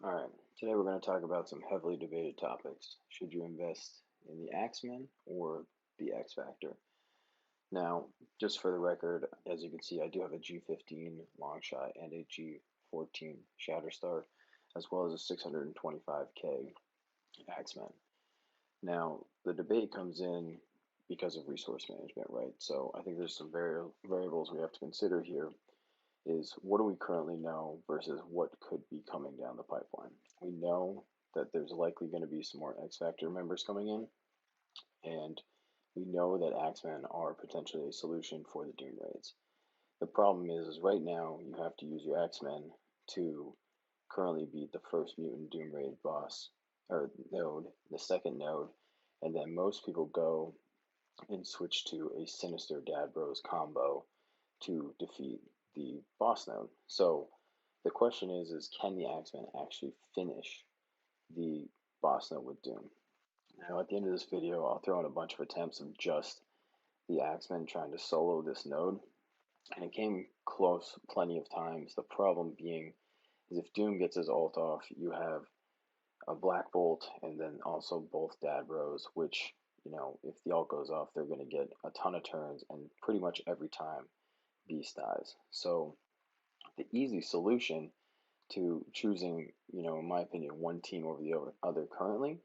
Alright, today we're going to talk about some heavily debated topics. Should you invest in the Axmen or the Xfactor? Now, just for the record, as you can see, I do have a G15 long shot and a G14 Shatterstar, as well as a 625K Axmen. Now, the debate comes in because of resource management, right? So I think there's some variables we have to consider here is what do we currently know versus what could be coming down the pipeline. We know that there's likely going to be some more Xfactor members coming in, and we know that Axemen are potentially a solution for the Doom raids. The problem is right now you have to use your Axemen to currently beat the first Mutant Doom raid boss, or node, the second node, and then most people go and switch to a Sinister Dad Bros combo to defeat the boss node. So the question is can the Axemen actually finish the boss node with Doom? Now at the end of this video, I'll throw in a bunch of attempts of just the Axemen trying to solo this node, and it came close plenty of times. The problem being is if Doom gets his ult off, you have a Black Bolt and then also both Dad Bros, which, if the ult goes off, they're going to get a ton of turns, and pretty much every time Beast dies. So the easy solution to choosing, in my opinion, one team over the other currently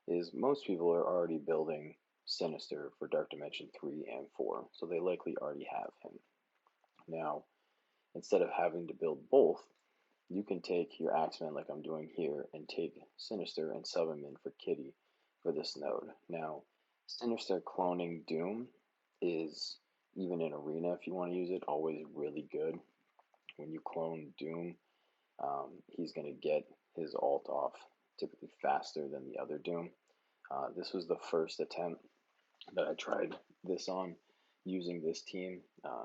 is most people are already building Sinister for Dark Dimension 3 and 4, so they likely already have him. Now, instead of having to build both, you can take your Axeman like I'm doing here and take Sinister and sub him in for Kitty for this node. Now, Sinister cloning Doom is, even in Arena if you want to use it, always really good. When you clone Doom, he's going to get his ult off typically faster than the other Doom. This was the first attempt that I tried this on using this team.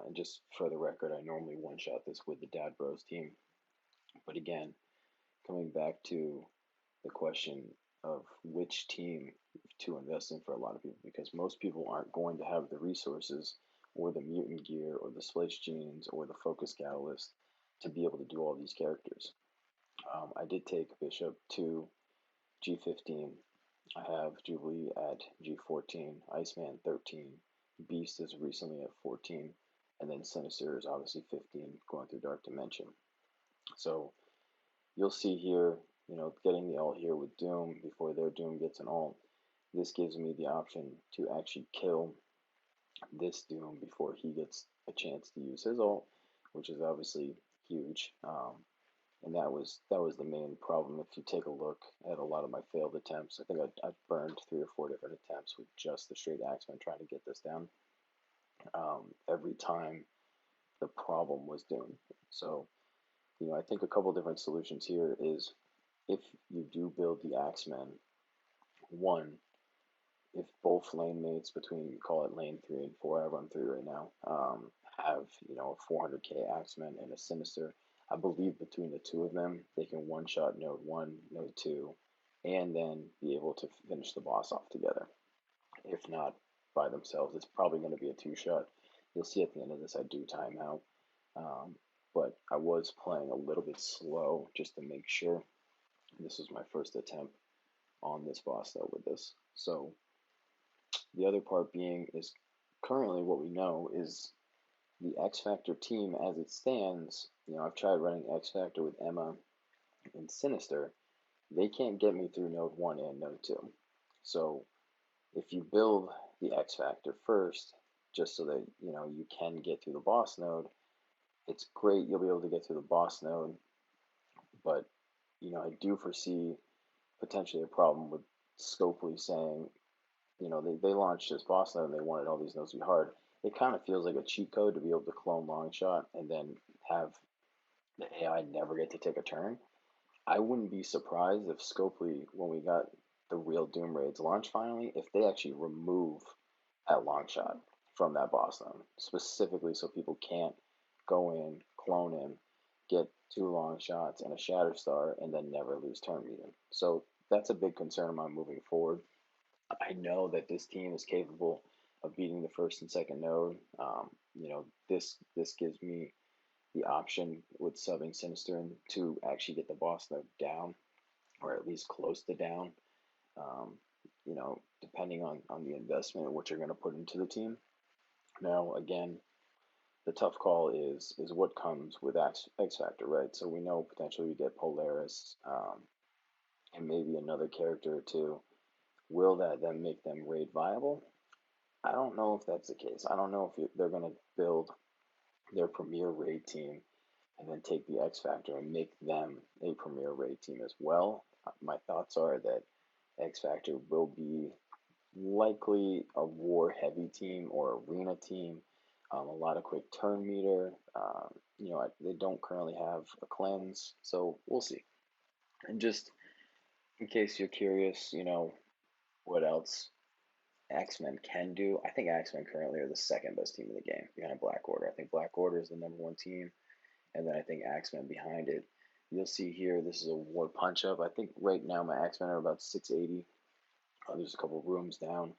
And just for the record, I normally one-shot this with the Dad Bros team. But again, coming back to the question of which team to invest in for a lot of people, because most people aren't going to have the resources or the mutant gear or the splice genes or the focus catalyst to be able to do all these characters. I did take Bishop to G15. I have Jubilee at G14, Iceman 13, Beast is recently at 14, and then Sinister is obviously 15 going through Dark Dimension. So you'll see here, getting the ult here with Doom before their Doom gets an ult. This gives me the option to actually kill this Doom before he gets a chance to use his ult, which is obviously huge. And that was the main problem. If you take a look at a lot of my failed attempts, I think I burned 3 or 4 different attempts with just the straight Axeman trying to get this down. Every time the problem was Doom. So, I think a couple different solutions here is if you do build the Axemen, one, if both lane mates between, call it lane 3 and 4, I run 3 right now, have, a 400k Axeman and a Sinister, I believe between the two of them, they can one-shot node 1, node 2, and then be able to finish the boss off together. If not by themselves, it's probably going to be a 2-shot. You'll see at the end of this I do time out, but I was playing a little bit slow just to make sure. This was my first attempt on this boss though with this. So the other part being is currently what we know is the Xfactor team as it stands. I've tried running Xfactor with Emma and Sinister. They can't get me through node 1 and node 2. So if you build the Xfactor first, just so that you can get through the boss node, it's great. You'll be able to get through the boss node, but I do foresee potentially a problem with Scopely saying, they launched this boss node and they wanted all these nodes to be hard. It kind of feels like a cheat code to be able to clone Longshot and then have the AI never get to take a turn. I wouldn't be surprised if Scopely, when we got the real Doom raids launch finally, if they actually remove that Longshot from that boss node, specifically so people can't go in, clone him, get 2 long shots and a Shatterstar, and then never lose turn even. So that's a big concern of mine moving forward. I know that this team is capable of beating the first and second node. This gives me the option with subbing Sinister to actually get the boss node down. or at least close to down. Um, depending on the investment and what you're going to put into the team. Now, again, the tough call is what comes with Xfactor, right? So we know potentially we get Polaris, and maybe another character or two. Will that then make them raid viable? I don't know if that's the case. I don't know if they're going to build their premier raid team and then take the Xfactor and make them a premier raid team as well. My thoughts are that Xfactor will be likely a war heavy team or arena team. A lot of quick turn meter. They don't currently have a cleanse, so we'll see. And just in case you're curious, what else Axmen can do. I think Axmen currently are the second best team in the game behind Black Order. I think Black Order is the number one team, and then I think Axmen behind it. You'll see here, this is a war punch up. I think right now my Axmen are about 680. There's a couple rooms down,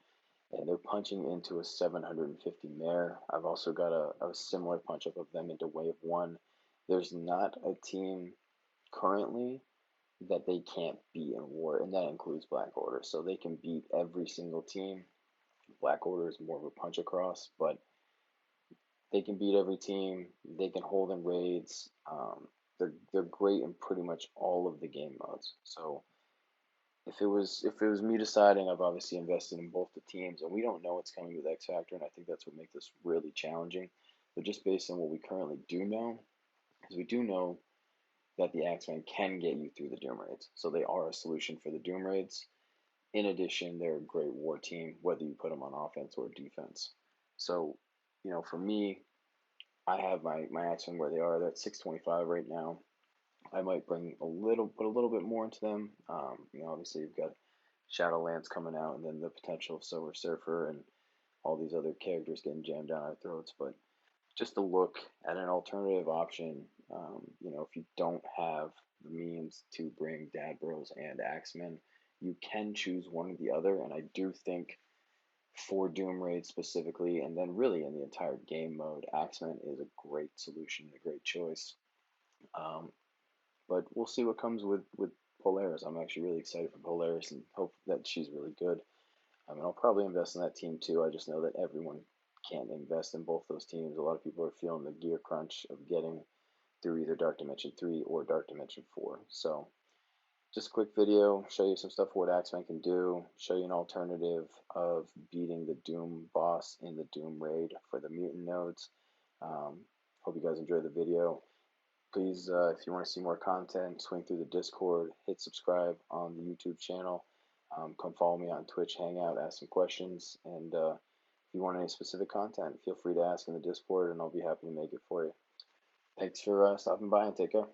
and they're punching into a 750 mare. I've also got a similar punch up of them into wave one. There's not a team currently that they can't beat in war, and that includes Black Order. So they can beat every single team. Black Order is more of a punch across, but they can beat every team. They can hold in raids. They're great in pretty much all of the game modes. So if it was me deciding, I've obviously invested in both the teams, and we don't know what's coming with Xfactor, and I think that's what makes this really challenging. But just based on what we currently do know, is we do know that the Axemen can get you through the Doom raids, so they are a solution for the Doom raids. In addition, they're a great war team, whether you put them on offense or defense. So, for me, I have my Axemen where they are. They're at 625 right now. I might put a little bit more into them. Obviously you've got Shadowlands coming out, and then the potential of Silver Surfer and all these other characters getting jammed down our throats. But just to look at an alternative option, if you don't have the means to bring Dad Bros and Axemen, you can choose one or the other. And I do think for Doom Raid specifically, and then really in the entire game mode, Axemen is a great solution, a great choice. Um, but we'll see what comes with Polaris. I'm actually really excited for Polaris and hope that she's really good. I'll probably invest in that team too. I just know that everyone can't invest in both those teams. A lot of people are feeling the gear crunch of getting through either Dark Dimension 3 or Dark Dimension 4. So, just a quick video, show you some stuff what Axemen can do, show you an alternative of beating the Doom boss in the Doom raid for the mutant nodes. Hope you guys enjoyed the video. Please, if you want to see more content, swing through the Discord, hit subscribe on the YouTube channel. Come follow me on Twitch, hang out, ask some questions, and if you want any specific content, feel free to ask in the Discord, and I'll be happy to make it for you. Thanks for stopping by, and take care.